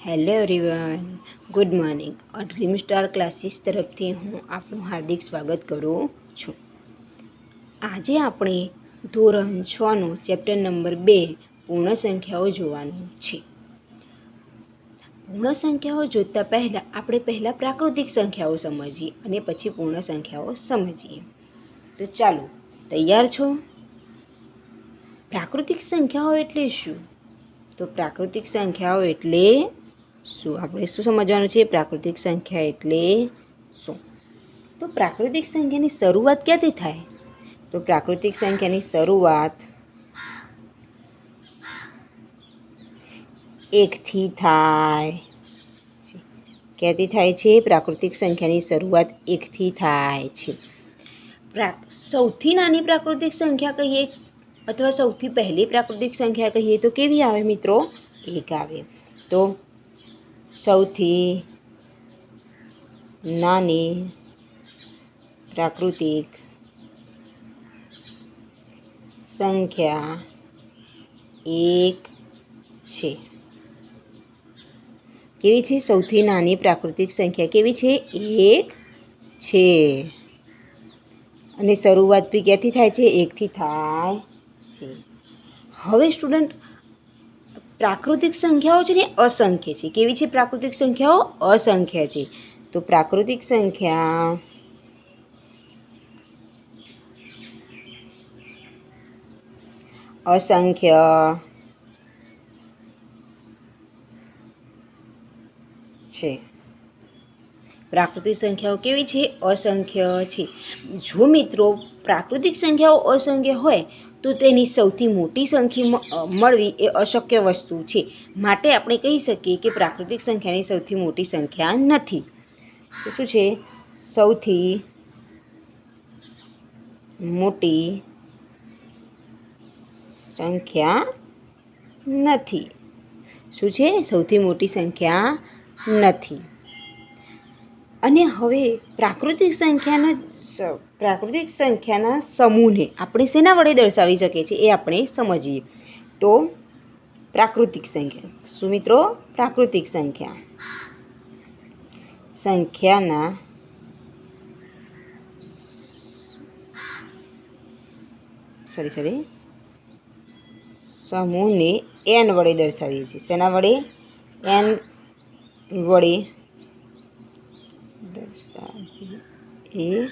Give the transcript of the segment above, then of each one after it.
Hello everyone, good morning. Dream star classes તરફથી હું આપનું હાર્દિક સ્વાગત કરું છું. આજે આપણે ધોરણ 6નો ચેપ્ટર નંબર 2 પૂર્ણ સંખ્યાઓ જોવાનું છે. પૂર્ણ સંખ્યાઓ જોતા પહેલાં આપણે પ્રાકૃતિક સંખ્યાઓ સમજીએ અને પછી પૂર્ણ સંખ્યાઓ સમજીએ. તો ચાલો, તૈયાર છો? પ્રાકૃતિક સંખ્યાઓ એટલે શું? તો પ્રાકૃતિક સંખ્યાઓ એટલે શું આપણે શું સમજવાનું છે? પ્રાકૃતિક સંખ્યા એટલે શું? તો પ્રાકૃતિક સંખ્યાની શરૂઆત ક્યાંથી થાય? તો પ્રાકૃતિક સંખ્યાની શરૂઆત 1થી થાય છે. ક્યાંથી થાય છે? પ્રાકૃતિક સંખ્યાની શરૂઆત 1થી થાય છે. સૌથી નાની પ્રાકૃતિક સંખ્યા કહીએ અથવા સૌથી પહેલી પ્રાકૃતિક સંખ્યા કહીએ તો કેવી આવે મિત્રો? 1 આવે. તો સૌથી નાની પ્રાકૃતિક સંખ્યા 1 છે. કેવી છે? સૌથી નાની પ્રાકૃતિક સંખ્યા કેવી છે? 1 છે. અને શરૂઆત બી ક્યાંથી થાય છે? 1થી થાય છે. હવે સ્ટુડન્ટ, પ્રાકૃતિક સંખ્યાઓ છે ને અસંખ્ય છે. કેવી છે પ્રાકૃતિક સંખ્યાઓ? અસંખ્ય છે. તો પ્રાકૃતિક સંખ્યા અસંખ્ય છે. પ્રાકૃતિક સંખ્યાઓ કેવી છે? અસંખ્ય છે. જો મિત્રો પ્રાકૃતિક સંખ્યાઓ અસંખ્ય હોય તો તેની સૌથી મોટી સંખ્યા મળવી એ અશક્ય વસ્તુ છે. માટે આપણે કહી શકીએ કે પ્રાકૃતિક સંખ્યાની સૌથી મોટી સંખ્યા નથી. તો શું છે? સૌથી મોટી સંખ્યા નથી. શું છે? સૌથી મોટી સંખ્યા નથી. અને હવે પ્રાકૃતિક સંખ્યાના સમૂહને આપણે શેના વડે દર્શાવી શકીએ છીએ એ આપણે સમજીએ. તો પ્રાકૃતિક સંખ્યા શું મિત્રો? પ્રાકૃતિક સંખ્યાના સમૂહને n વડે દર્શાવીએ છીએ. શેના વડે? n વડે દર્શાવીએ છીએ.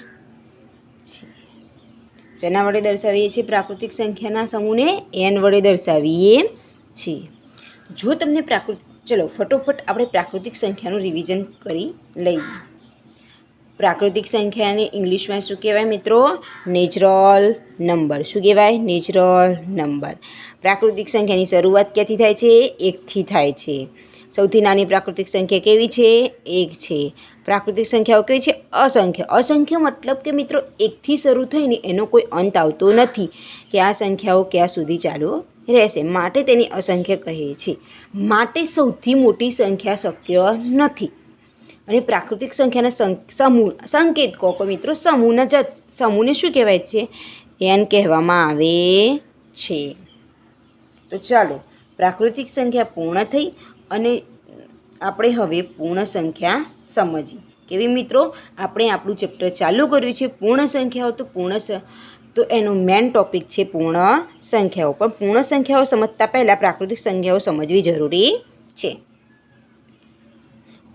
શેના વડે દર્શાવીએ છીએ? પ્રાકૃતિક સંખ્યાના સમૂહને n વડે દર્શાવીએ છીએ. જો તમને ચલો ફટોફટ આપણે પ્રાકૃતિક સંખ્યાનું રિવિઝન કરી લઈએ. પ્રાકૃતિક સંખ્યાને ઇંગ્લિશમાં શું કહેવાય મિત્રો? Natural number. શું કહેવાય? Natural number. પ્રાકૃતિક સંખ્યાની શરૂઆત ક્યાંથી થાય છે? 1થી થાય છે. સૌથી નાની પ્રાકૃતિક સંખ્યા કેવી છે? 1 છે. પ્રાકૃતિક સંખ્યાઓ કેવી છે? અસંખ્ય. અસંખ્ય મતલબ કે મિત્રો 1થી શરૂ થઈને એનો કોઈ અંત આવતો નથી કે આ સંખ્યાઓ ક્યાં સુધી ચાલુ રહેશે, માટે તેની અસંખ્ય કહે છે. માટે સૌથી મોટી સંખ્યા શક્ય નથી. અને પ્રાકૃતિક સંખ્યાના સંકેત કહો મિત્રો, સમૂહને શું કહેવાય છે? n કહેવામાં આવે છે. તો ચાલો, પ્રાકૃતિક સંખ્યા પૂર્ણ થઈ અને આપણે હવે પૂર્ણ સંખ્યા સમજીએ. કેવી મિત્રો? આપણે આપણું ચેપ્ટર ચાલુ કર્યું છે પૂર્ણ સંખ્યાઓ. તો એનો મેઇન ટોપિક છે પૂર્ણ સંખ્યાઓ. પણ પૂર્ણ સંખ્યાઓ સમજતા પહેલાં પ્રાકૃતિક સંખ્યાઓ સમજવી જરૂરી છે.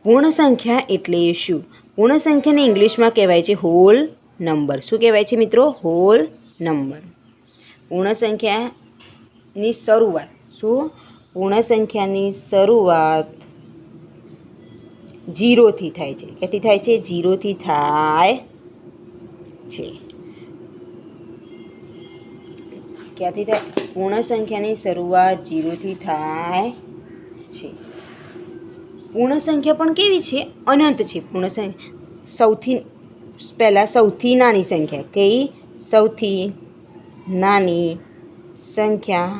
પૂર્ણ સંખ્યા એટલે શું? પૂર્ણ સંખ્યાને ઇંગ્લિશમાં કહેવાય છે હોલ નંબર. શું કહેવાય છે મિત્રો? Whole number. પૂર્ણ સંખ્યાની શરૂઆત શું? પૂર્ણ સંખ્યાની શરૂઆત 0થી થાય છે. ક્યાંથી થાય છે? 0થી થાય છે. ક્યાંથી થાય? પૂર્ણ સંખ્યાની શરૂઆત 0થી થાય છે. પૂર્ણ સંખ્યા પણ કેવી છે? અનંત છે. પૂર્ણ સંખ્યા સૌથી નાની સંખ્યા કઈ? સૌથી નાની સંખ્યા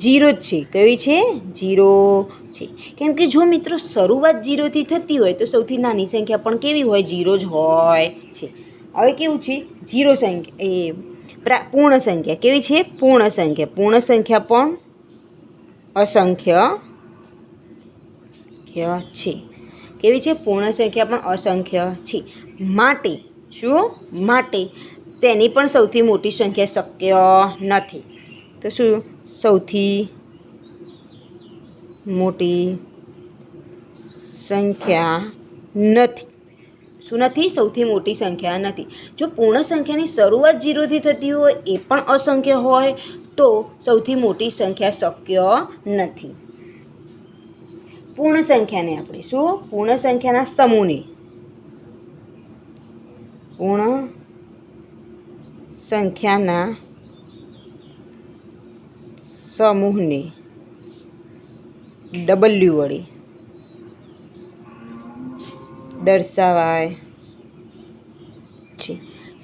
0 જ છે. કઈ છે? 0 છે. કેમ કે જો મિત્રો શરૂઆત 0થી થતી હોય તો સૌથી નાની સંખ્યા પણ કેવી હોય? 0 જ હોય છે. હવે કેવું છે? 0 સંખ્યા પૂર્ણ સંખ્યા કેવી છે? પૂર્ણ સંખ્યા. પૂર્ણ સંખ્યા પણ અસંખ્ય અસંખ્ય છે. કેવી છે? પૂર્ણ સંખ્યા પણ અસંખ્ય છે. માટે શું? માટે તેની પણ સૌથી મોટી સંખ્યા શક્ય નથી. તો શું? સૌથી મોટી સંખ્યા નથી. શું નથી? સૌથી મોટી સંખ્યા નથી. જો પૂર્ણ સંખ્યાની શરૂઆત 0થી થતી હોય, એ પણ અસંખ્ય હોય, તો સૌથી મોટી સંખ્યા શક્ય નથી. પૂર્ણ સંખ્યાને આપણે શું? પૂર્ણ સંખ્યાના સમૂહને પૂર્ણ સંખ્યાના સમૂહને W વડે દર્શાવાય છે.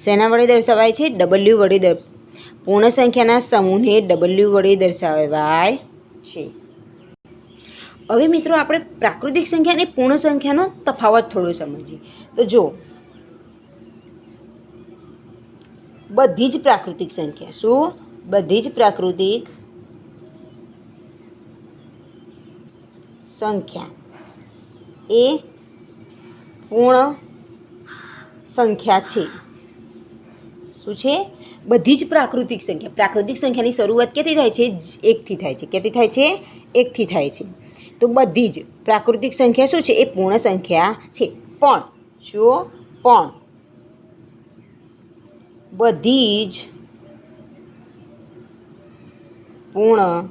શેના વડે દર્શાવાય છે? W વડે. પૂર્ણ સંખ્યાના સમૂહને W વડે દર્શાવાય છે. હવે મિત્રો આપણે પ્રાકૃતિક સંખ્યા અને પૂર્ણ સંખ્યાનો તફાવત થોડો સમજીએ. તો જો બધી જ પ્રાકૃતિક સંખ્યા શું? બધી જ પ્રાકૃતિક સંખ્યા એ પૂર્ણ સંખ્યા છે. શું છે? બધી જ પ્રાકૃતિક સંખ્યા. પ્રાકૃતિક સંખ્યાની શરૂઆત ક્યાંથી થાય છે? 1થી થાય છે. ક્યાંથી થાય છે? 1થી થાય છે. તો બધી જ પ્રાકૃતિક સંખ્યા શું છે? એ પૂર્ણ સંખ્યા છે. પણ શું? પણ બધી જ પૂર્ણ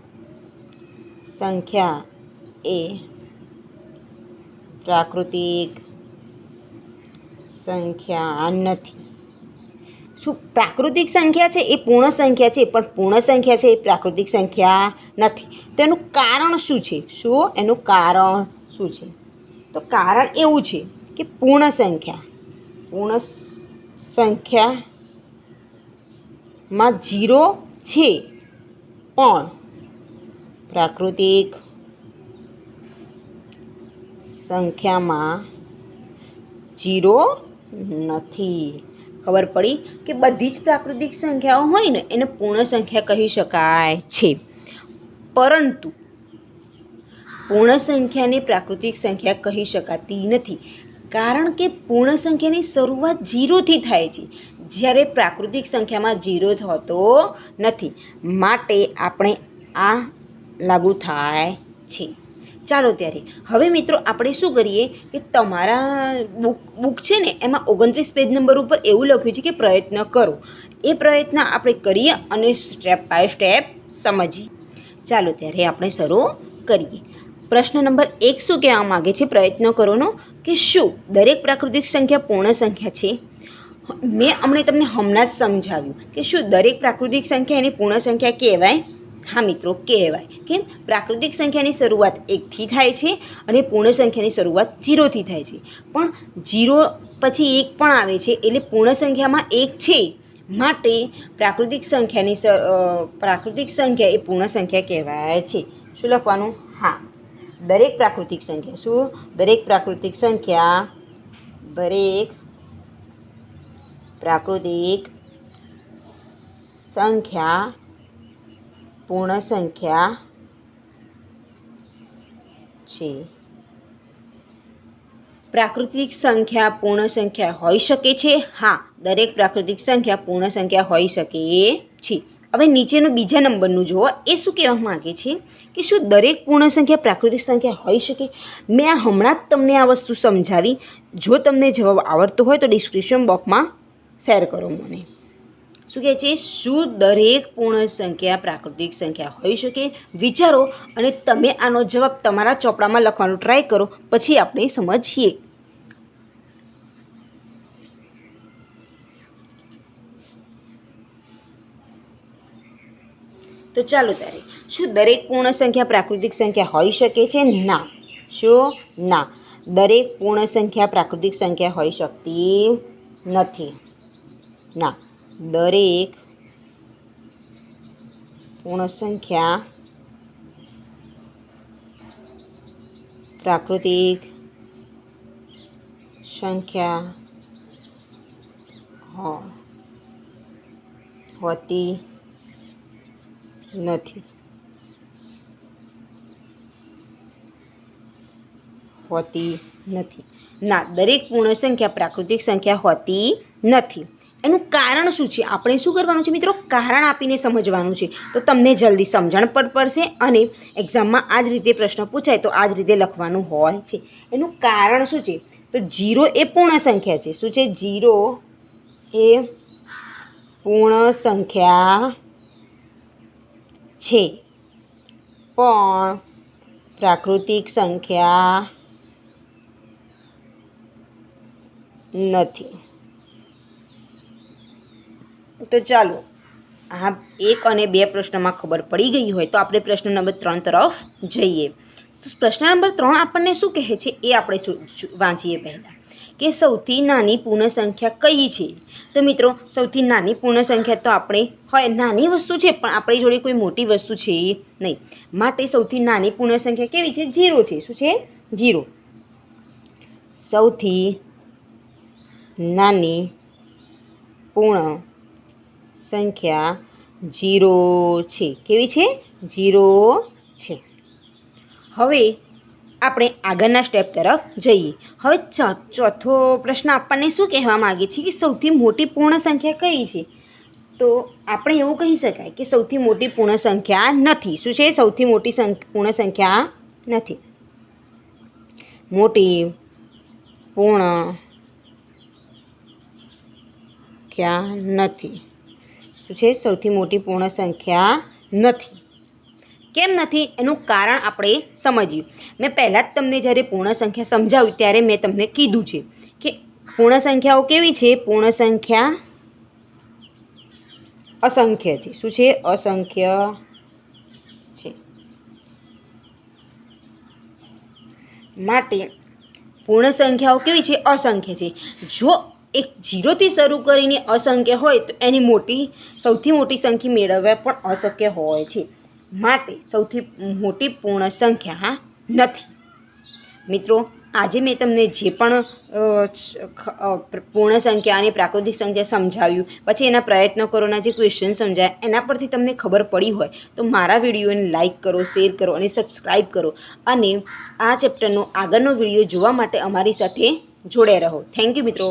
સંખ્યા એ પ્રાકૃતિક સંખ્યા નથી. શું? પ્રાકૃતિક સંખ્યા છે એ પૂર્ણ સંખ્યા છે, પણ પૂર્ણ સંખ્યા છે એ પ્રાકૃતિક સંખ્યા નથી. તેનું કારણ શું છે? શું? એનું કારણ શું છે? તો કારણ એવું છે કે પૂર્ણ સંખ્યામાં 0 છે, પણ પ્રાકૃતિક સંખ્યામાં 0 નથી. ખબર પડી કે બધી જ પ્રાકૃતિક સંખ્યાઓ હોય ને એને પૂર્ણ સંખ્યા કહી શકાય છે, પરંતુ પૂર્ણ સંખ્યાને પ્રાકૃતિક સંખ્યા કહી શકાતી નથી. કારણ કે પૂર્ણ સંખ્યાની શરૂઆત 0થી થાય છે, જ્યારે પ્રાકૃતિક સંખ્યામાં 0 થતો નથી. માટે આપણે આ લાગુ થાય છે. ચાલો ત્યારે હવે મિત્રો આપણે શું કરીએ કે તમારા બુક છે ને એમાં 29 પેજ નંબર ઉપર એવું લખ્યું છે કે પ્રયત્ન કરો. એ પ્રયત્ન આપણે કરીએ અને સ્ટેપ બાય સ્ટેપ સમજીએ. ચાલો ત્યારે આપણે શરૂ કરીએ. પ્રશ્ન નંબર 1 શું કહેવા માગે છે પ્રયત્ન કરોનો? કે શું દરેક પ્રાકૃતિક સંખ્યા પૂર્ણ સંખ્યા છે? મેં તમને હમણાં જ સમજાવ્યું કે શું દરેક પ્રાકૃતિક સંખ્યા એની પૂર્ણ સંખ્યા કહેવાય? હા મિત્રો, કહેવાય. કેમ? પ્રાકૃતિક સંખ્યાની શરૂઆત 1થી થાય છે અને પૂર્ણ સંખ્યાની શરૂઆત 0થી થાય છે. પણ 0 પછી 1 પણ આવે છે, એટલે પૂર્ણ સંખ્યામાં 1 છે. માટે પ્રાકૃતિક સંખ્યા એ પૂર્ણ સંખ્યા કહેવાય છે. શું લખવાનું? હા, દરેક પ્રાકૃતિક સંખ્યા. શું? દરેક પ્રાકૃતિક સંખ્યા પૂર્ણ સંખ્યા છે. પ્રાકૃતિક સંખ્યા પૂર્ણ સંખ્યા હોઈ શકે છે? હા, દરેક પ્રાકૃતિક સંખ્યા પૂર્ણ સંખ્યા હોઈ શકે છે. હવે નીચેનું બીજા નંબરનું જુઓ. એ શું કહેવા માગે છે કે શું દરેક પૂર્ણ સંખ્યા પ્રાકૃતિક સંખ્યા હોઈ શકે? મેં હમણાં જ તમને આ વસ્તુ સમજાવી. જો તમને જવાબ આવડતો હોય તો ડિસ્ક્રિપ્શન બોક્સમાં શેર કરો મને. શું કહે છે? શું દરેક પૂર્ણ સંખ્યા પ્રાકૃતિક સંખ્યા હોઈ શકે? વિચારો અને તમે આનો જવાબ તમારા ચોપડામાં લખવાનો ટ્રાય કરો, પછી આપણે સમજીએ. તો ચાલો ત્યારે, શું દરેક પૂર્ણ સંખ્યા પ્રાકૃતિક સંખ્યા હોઈ શકે છે? ના. શું? ના, દરેક પૂર્ણ સંખ્યા પ્રાકૃતિક સંખ્યા હોઈ શકતી નથી. ના, દરેક પૂર્ણ સંખ્યા પ્રાકૃતિક સંખ્યા હોતી નથી. હોતી નથી. ના, દરેક પૂર્ણ સંખ્યા પ્રાકૃતિક સંખ્યા હોતી નથી. એનું કારણ શું છે? આપણે શું કરવાનું છે મિત્રો? કારણ આપીને સમજવાનું છે. તો તમને જલ્દી સમજણ પડશે અને એક્ઝામમાં આ જ રીતે પ્રશ્ન પૂછાય તો આ જ રીતે લખવાનું હોય છે. એનું કારણ શું છે? તો 0 એ પૂર્ણ સંખ્યા છે. શું છે? 0 એ પૂર્ણ સંખ્યા છે, પણ પ્રાકૃતિક સંખ્યા નથી. તો ચાલો, આ 1 અને 2 પ્રશ્નમાં ખબર પડી ગઈ હોય તો આપણે પ્રશ્ન નંબર 3 તરફ જઈએ. તો પ્રશ્ન નંબર 3 આપણને શું કહે છે એ આપણે વાંચીએ પહેલાં, કે સૌથી નાની પૂર્ણ સંખ્યા કઈ છે? તો મિત્રો, સૌથી નાની પૂર્ણ સંખ્યા તો આપણે હોય નાની વસ્તુ છે, પણ આપણી જોડે કોઈ મોટી વસ્તુ છે નહીં. માટે સૌથી નાની પૂર્ણ સંખ્યા કેવી છે? 0 છે. શું છે? 0. સૌથી નાની પૂર્ણ સંખ્યા 0 છે. કેવી છે? 0 છે. હવે આપણે આગળના સ્ટેપ તરફ જઈએ. હવે ચોથો પ્રશ્ન આપણને શું કહેવા માગે છે કે સૌથી મોટી પૂર્ણ સંખ્યા કઈ છે? તો આપણે એવું કહી શકાય કે સૌથી મોટી પૂર્ણ સંખ્યા નથી. શું છે? સૌથી મોટી પૂર્ણ સંખ્યા નથી. મોટી પૂર્ણ સંખ્યા નથી. શું છે? સૌથી મોટી પૂર્ણ સંખ્યા નથી. કેમ નથી? એનું કારણ આપણે સમજીએ. મેં પહેલાં જ તમને જ્યારે પૂર્ણ સંખ્યા સમજાવી ત્યારે મેં તમને કીધું છે કે પૂર્ણ સંખ્યાઓ કેવી છે? પૂર્ણ સંખ્યા અસંખ્ય છે. શું છે? અસંખ્ય છે. માટે પૂર્ણ સંખ્યાઓ કેવી છે? અસંખ્ય છે. જો એક 0થી શરૂ કરીને અસંખ્ય હોય તો એની સૌથી મોટી સંખ્યા મેળવવા પણ અશક્ય હોય છે. માટે સૌથી મોટી પૂર્ણ સંખ્યા નથી. મિત્રો, આજે મેં તમને જે પણ પૂર્ણ સંખ્યા અને પ્રાકૃતિક સંખ્યા સમજાવ્યું, પછી એના પ્રયત્નો કરોના જે ક્વેશ્ચન સમજાયા, એના પરથી તમને ખબર પડી હોય તો મારા વિડીયોને લાઇક કરો, શેર કરો અને સબસ્ક્રાઈબ કરો. અને આ ચેપ્ટરનો આગળનો વિડીયો જોવા માટે અમારી સાથે જોડે રહો. થેન્ક યુ મિત્રો.